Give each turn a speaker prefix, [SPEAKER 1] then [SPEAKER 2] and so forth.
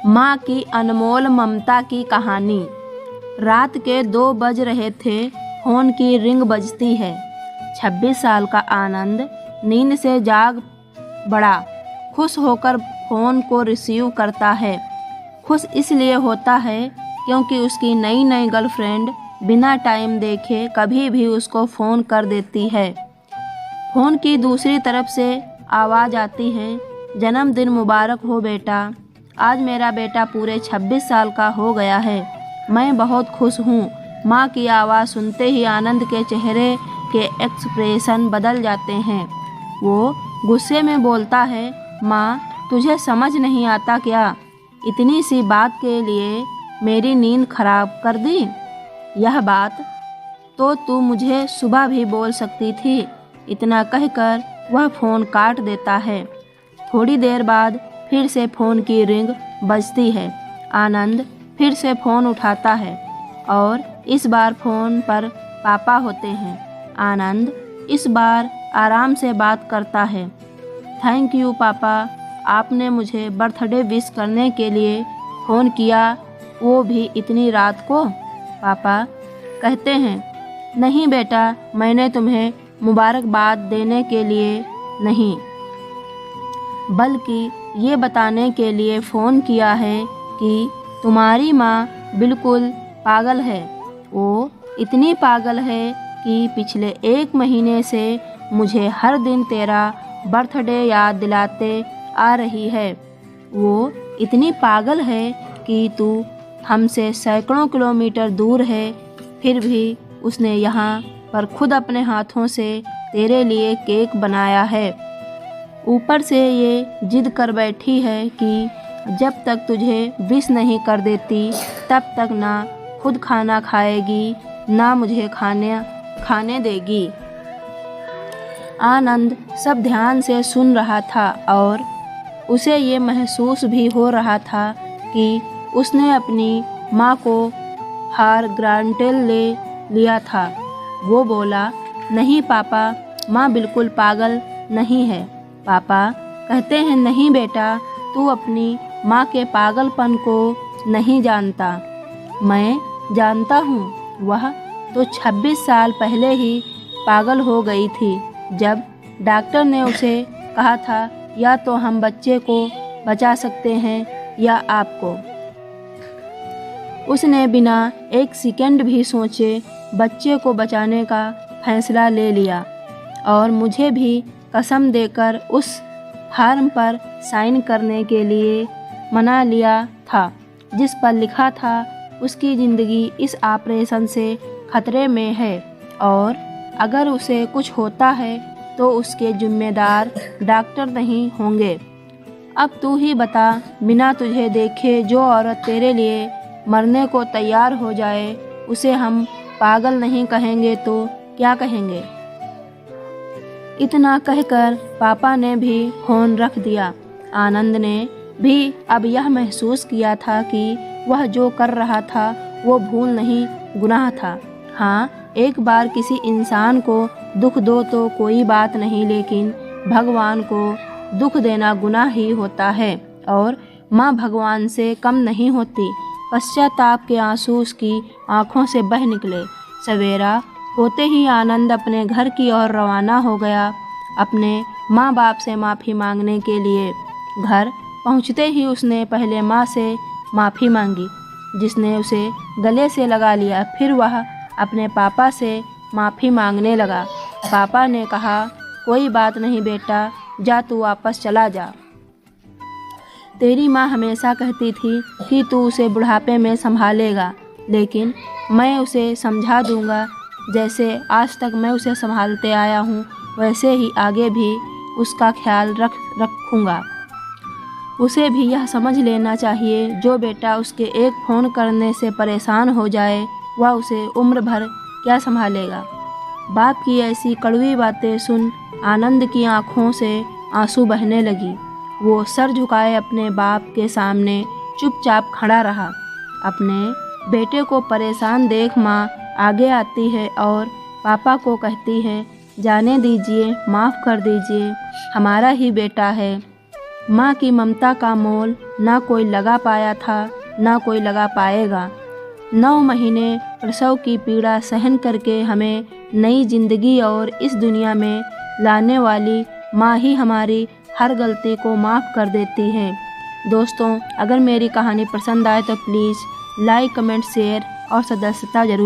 [SPEAKER 1] माँ की अनमोल ममता की कहानी। रात के 2 बज रहे थे, फ़ोन की रिंग बजती है। 26 साल का आनंद नींद से जाग बड़ा खुश होकर फ़ोन को रिसीव करता है। खुश इसलिए होता है क्योंकि उसकी नई नई गर्लफ्रेंड बिना टाइम देखे कभी भी उसको फ़ोन कर देती है। फ़ोन की दूसरी तरफ से आवाज़ आती है, जन्मदिन मुबारक हो बेटा, आज मेरा बेटा पूरे 26 साल का हो गया है। मैं बहुत खुश हूँ। माँ की आवाज़ सुनते ही आनंद के चेहरे के एक्सप्रेशन बदल जाते हैं। वो गुस्से में बोलता है, माँ तुझे समझ नहीं आता क्या? इतनी सी बात के लिए मेरी नींद खराब कर दी। यह बात तो तू मुझे सुबह भी बोल सकती थी। इतना कहकर वह फ़ोन काट देता है। थोड़ी देर बाद फिर से फ़ोन की रिंग बजती है। आनंद फिर से फ़ोन उठाता है और इस बार फ़ोन पर पापा होते हैं। आनंद इस बार आराम से बात करता है। थैंक यू पापा, आपने मुझे बर्थडे विश करने के लिए फ़ोन किया, वो भी इतनी रात को। पापा कहते हैं, नहीं बेटा, मैंने तुम्हें मुबारकबाद देने के लिए नहीं, बल्कि ये बताने के लिए फ़ोन किया है कि तुम्हारी माँ बिल्कुल पागल है। वो इतनी पागल है कि पिछले 1 महीने से मुझे हर दिन तेरा बर्थडे याद दिलाते आ रही है। वो इतनी पागल है कि तू हमसे सैकड़ों किलोमीटर दूर है, फिर भी उसने यहाँ पर खुद अपने हाथों से तेरे लिए केक बनाया है। ऊपर से ये जिद कर बैठी है कि जब तक तुझे विश नहीं कर देती तब तक ना खुद खाना खाएगी ना मुझे खाने देगी। आनंद सब ध्यान से सुन रहा था और उसे ये महसूस भी हो रहा था कि उसने अपनी माँ को हार ग्रांटेड ले लिया था। वो बोला, नहीं पापा, माँ बिल्कुल पागल नहीं है। पापा कहते हैं, नहीं बेटा, तू अपनी माँ के पागलपन को नहीं जानता। मैं जानता हूँ, वह तो 26 साल पहले ही पागल हो गई थी जब डॉक्टर ने उसे कहा था या तो हम बच्चे को बचा सकते हैं या आपको। उसने बिना 1 सेकंड भी सोचे बच्चे को बचाने का फैसला ले लिया और मुझे भी कसम देकर उस फार्म पर साइन करने के लिए मना लिया था जिस पर लिखा था उसकी ज़िंदगी इस ऑपरेशन से खतरे में है और अगर उसे कुछ होता है तो उसके जिम्मेदार डॉक्टर नहीं होंगे। अब तू ही बता, बिना तुझे देखे जो औरत तेरे लिए मरने को तैयार हो जाए उसे हम पागल नहीं कहेंगे तो क्या कहेंगे? इतना कहकर पापा ने भी फ़ोन रख दिया। आनंद ने भी अब यह महसूस किया था कि वह जो कर रहा था वो भूल नहीं, गुनाह था। हाँ, एक बार किसी इंसान को दुख दो तो कोई बात नहीं, लेकिन भगवान को दुख देना गुनाह ही होता है और माँ भगवान से कम नहीं होती। पश्चाताप के आंसू उसकी आँखों से बह निकले। सवेरा होते ही आनंद अपने घर की ओर रवाना हो गया, अपने माँ बाप से माफ़ी मांगने के लिए। घर पहुँचते ही उसने पहले माँ से माफ़ी मांगी, जिसने उसे गले से लगा लिया। फिर वह अपने पापा से माफ़ी मांगने लगा। पापा ने कहा, कोई बात नहीं बेटा, जा तू वापस चला जा। तेरी माँ हमेशा कहती थी कि तू उसे बुढ़ापे में संभालेगा, लेकिन मैं उसे समझा दूंगा। जैसे आज तक मैं उसे संभालते आया हूँ वैसे ही आगे भी उसका ख्याल रखूँगा। उसे भी यह समझ लेना चाहिए, जो बेटा उसके एक फ़ोन करने से परेशान हो जाए वह उसे उम्र भर क्या संभालेगा। बाप की ऐसी कड़वी बातें सुन आनंद की आँखों से आंसू बहने लगी। वो सर झुकाए अपने बाप के सामने चुपचाप खड़ा रहा। अपने बेटे को परेशान देख माँ आगे आती है और पापा को कहती है, जाने दीजिए, माफ़ कर दीजिए, हमारा ही बेटा है। माँ की ममता का मोल ना कोई लगा पाया था, ना कोई लगा पाएगा। 9 महीने प्रसव की पीड़ा सहन करके हमें नई जिंदगी और इस दुनिया में लाने वाली माँ ही हमारी हर गलती को माफ़ कर देती है। दोस्तों, अगर मेरी कहानी पसंद आए तो प्लीज़ लाइक, कमेंट, शेयर और सदस्यता ज़रूर